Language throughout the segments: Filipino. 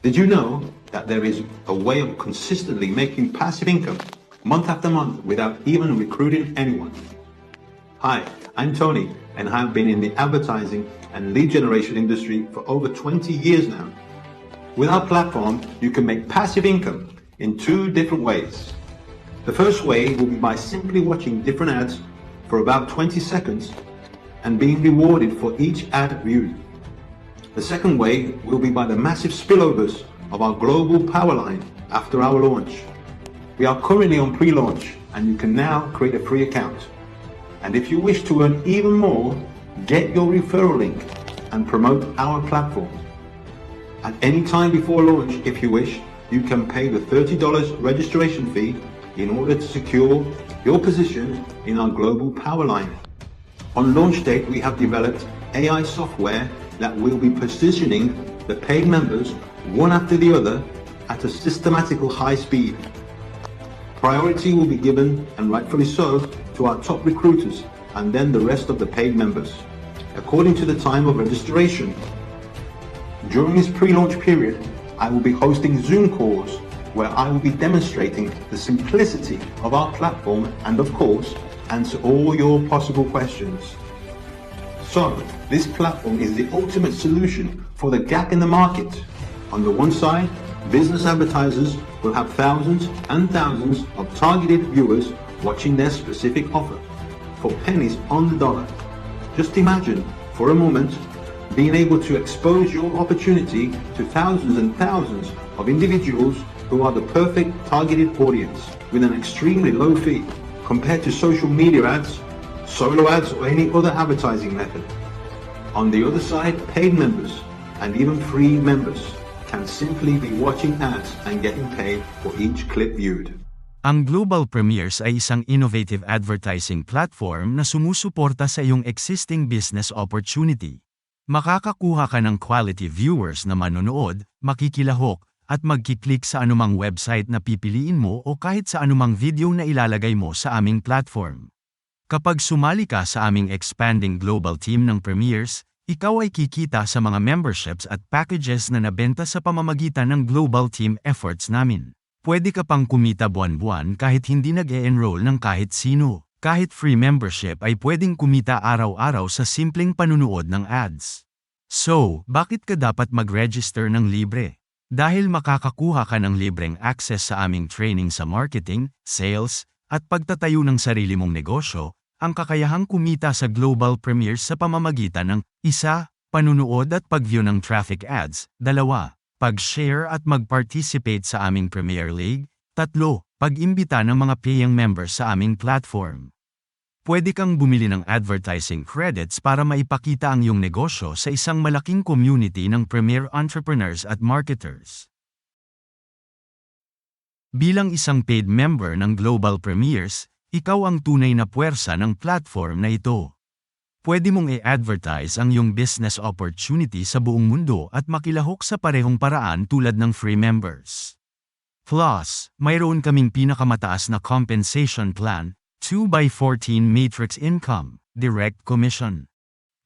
Did you know that there is a way of consistently making passive income month after month without even recruiting anyone? Hi, I'm Tony, and I've been in the advertising and lead generation industry for over 20 years now. With our platform, you can make passive income in two different ways. The first way will be by simply watching different ads for about 20 seconds and being rewarded for each ad viewed. The second way will be by the massive spillovers of our global power line after our launch. We are currently on pre-launch and you can now create a free account. And if you wish to earn even more, get your referral link and promote our platform. At any time before launch, if you wish, you can pay the $30 registration fee in order to secure your position in our global power line. On launch date, we have developed AI software that will be positioning the paid members one after the other at a systematical high speed. Priority will be given, and rightfully so, to our top recruiters and then the rest of the paid members, according to the time of registration. During this pre-launch period, I will be hosting Zoom calls where I will be demonstrating the simplicity of our platform and, of course, answer all your possible questions. So, this platform is the ultimate solution for the gap in the market. On the one side, business advertisers will have thousands and thousands of targeted viewers watching their specific offer for pennies on the dollar. Just imagine, for a moment, being able to expose your opportunity to thousands and thousands of individuals who are the perfect targeted audience with an extremely low fee compared to social media ads, solo ads, or any other advertising method. On the other side, paid members and even free members can simply be watching ads and getting paid for each clip viewed. Ang Global Premieres ay isang innovative advertising platform na sumusuporta sa iyong existing business opportunity. Makakakuha ka ng quality viewers na manonood, makikilahok, at magkiklik sa anumang website na pipiliin mo o kahit sa anumang video na ilalagay mo sa aming platform. Kapag sumali ka sa aming expanding global team ng Premieres, ikaw ay kikita sa mga memberships at packages na nabenta sa pamamagitan ng global team efforts namin. Pwede ka pang kumita buwan-buwan kahit hindi nag-e-enroll ng kahit sino. Kahit free membership ay pwedeng kumita araw-araw sa simpleng panunood ng ads. So, bakit ka dapat mag-register ng libre? Dahil makakakuha ka ng libreng access sa aming training sa marketing, sales, at pagtatayo ng sarili mong negosyo, ang kakayahang kumita sa Global Premieres sa pamamagitan ng 1. Panunood at pag-view ng traffic ads, 2. Pag-share at mag-participate sa aming Premier League, 3. Pag-imbita ng mga paying members sa aming platform. Pwede kang bumili ng advertising credits para maipakita ang iyong negosyo sa isang malaking community ng premier entrepreneurs at marketers. Bilang isang paid member ng Global Premieres, ikaw ang tunay na puwersa ng platform na ito. Pwede mong i-advertise ang iyong business opportunity sa buong mundo at makilahok sa parehong paraan tulad ng free members. Plus, mayroon kaming pinakamataas na compensation plan, 2x14 matrix income, direct commission,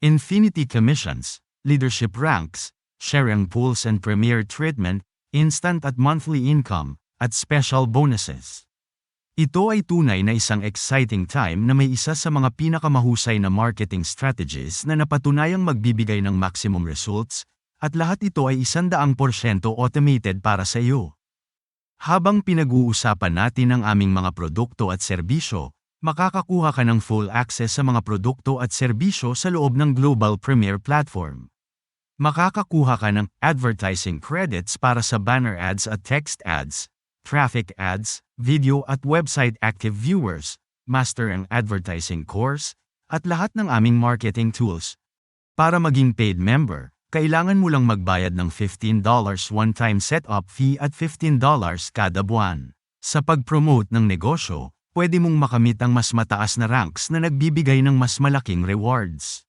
infinity commissions, leadership ranks, sharing pools and premier treatment, instant at monthly income, at special bonuses. Ito ay tunay na isang exciting time na may isa sa mga pinakamahusay na marketing strategies na napatunayang magbibigay ng maximum results, at lahat ito ay 100% automated para sa iyo. Habang pinag-uusapan natin ang aming mga produkto at serbisyo, makakakuha ka ng full access sa mga produkto at serbisyo sa loob ng Global Premiere Platform. Makakakuha ka ng advertising credits para sa banner ads at text ads, traffic ads, video at website active viewers, master ang advertising course, at lahat ng aming marketing tools. Para maging paid member, kailangan mo lang magbayad ng $15 one-time setup fee at $15 kada buwan. Sa pag-promote ng negosyo, pwede mong makamit ang mas mataas na ranks na nagbibigay ng mas malaking rewards.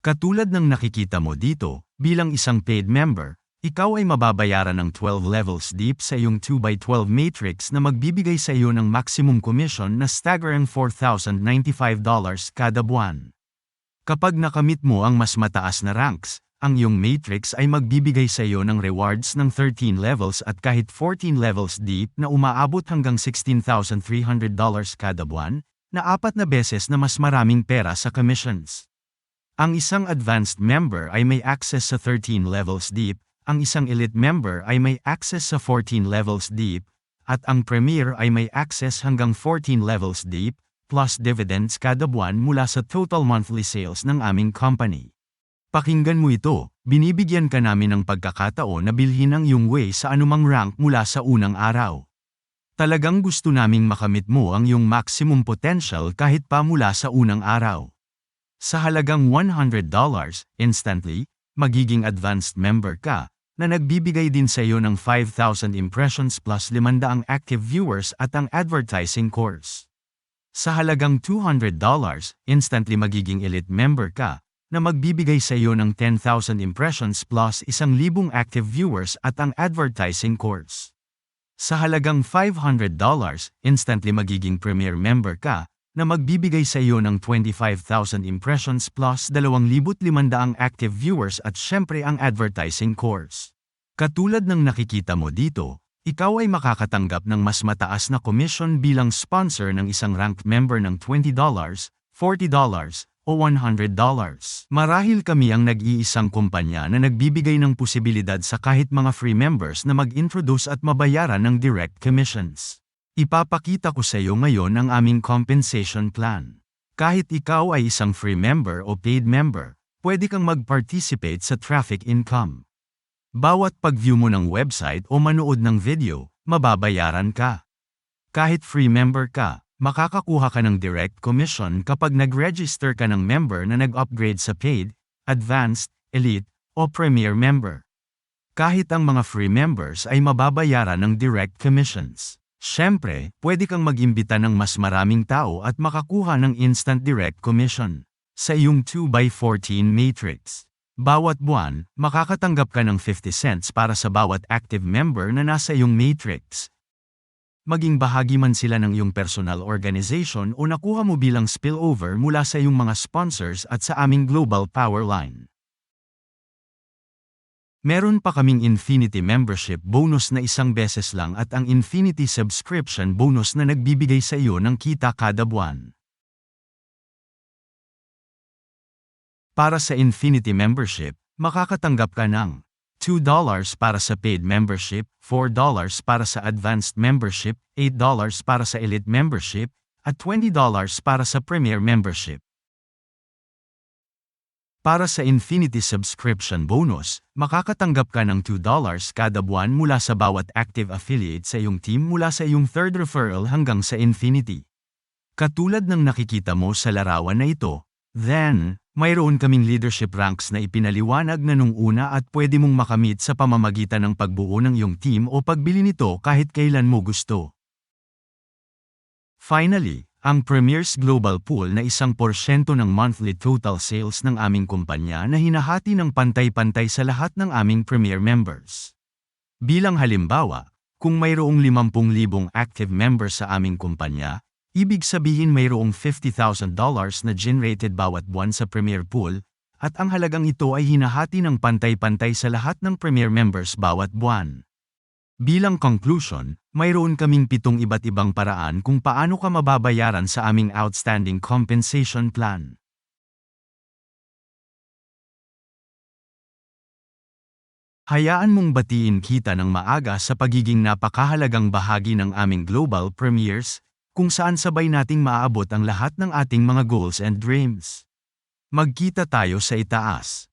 Katulad ng nakikita mo dito, bilang isang paid member, ikaw ay mababayaran ng 12 levels deep sa iyong 2x12 matrix na magbibigay sa iyo ng maximum commission na staggering $4,095 kada buwan. Kapag nakamit mo ang mas mataas na ranks, ang iyong matrix ay magbibigay sa iyo ng rewards ng 13 levels at kahit 14 levels deep na umaabot hanggang $16,300 kada buwan, na 4 na beses na mas maraming pera sa commissions. Ang isang advanced member ay may access sa 13 levels deep, ang isang elite member ay may access sa 14 levels deep, at ang premier ay may access hanggang 14 levels deep, plus dividends kada buwan mula sa total monthly sales ng aming company. Pakinggan mo ito, binibigyan ka namin ng pagkakataon na bilhin ang iyong way sa anumang rank mula sa unang araw. Talagang gusto naming makamit mo ang iyong maximum potential kahit pa mula sa unang araw. Sa halagang $100, instantly, magiging advanced member ka, na nagbibigay din sa iyo ng 5,000 impressions plus 500 active viewers at ang advertising course. Sa halagang $200, instantly magiging elite member ka, na magbibigay sa iyo ng 10,000 impressions plus 1,000 active viewers at ang advertising course. Sa halagang $500, instantly magiging premier member ka, na magbibigay sa iyo ng 25,000 impressions plus 2,500 active viewers at syempre ang advertising course. Katulad ng nakikita mo dito, ikaw ay makakatanggap ng mas mataas na commission bilang sponsor ng isang ranked member ng $20, $40, o $100. Marahil kami ang nag-iisang kumpanya na nagbibigay ng posibilidad sa kahit mga free members na mag-introduce at mabayaran ng direct commissions. Ipapakita ko sa iyo ngayon ang aming compensation plan. Kahit ikaw ay isang free member o paid member, pwede kang mag-participate sa traffic income. Bawat pag-view mo ng website o manood ng video, mababayaran ka. Kahit free member ka, makakakuha ka ng direct commission kapag nag-register ka ng member na nag-upgrade sa paid, advanced, elite, o premier member. Kahit ang mga free members ay mababayaran ng direct commissions. Siyempre, pwede kang mag-imbita ng mas maraming tao at makakuha ng instant direct commission sa iyong 2x14 matrix. Bawat buwan, makakatanggap ka ng 50 cents para sa bawat active member na nasa iyong matrix. Maging bahagi man sila ng iyong personal organization o nakuha mo bilang spillover mula sa iyong mga sponsors at sa aming global power line. Meron pa kaming Infinity membership bonus na 1 beses lang at ang Infinity subscription bonus na nagbibigay sa iyo ng kita kada buwan. Para sa Infinity membership, makakatanggap ka ng $2 para sa paid membership, $4 para sa advanced membership, $8 para sa elite membership, at $20 para sa premier membership. Para sa Infinity subscription bonus, makakatanggap ka ng $2 kada buwan mula sa bawat active affiliate sa iyong team mula sa iyong third referral hanggang sa Infinity. Katulad ng nakikita mo sa larawan na ito, then, mayroon kaming leadership ranks na ipinaliwanag na nung una at pwede mong makamit sa pamamagitan ng pagbuo ng iyong team o pagbili nito kahit kailan mo gusto. Finally, ang Premier's Global Pool na 1% ng monthly total sales ng aming kumpanya na hinahati ng pantay-pantay sa lahat ng aming Premier members. Bilang halimbawa, kung mayroong 50,000 active members sa aming kumpanya, ibig sabihin mayroong $50,000 na generated bawat buwan sa Premier Pool, at ang halagang ito ay hinahati ng pantay-pantay sa lahat ng Premier members bawat buwan. Bilang conclusion, mayroon kaming 7 iba't ibang paraan kung paano ka mababayaran sa aming outstanding compensation plan. Hayaan mong batiin kita ng maaga sa pagiging napakahalagang bahagi ng aming Global Premiers, kung saan sabay nating maaabot ang lahat ng ating mga goals and dreams. Magkita tayo sa itaas.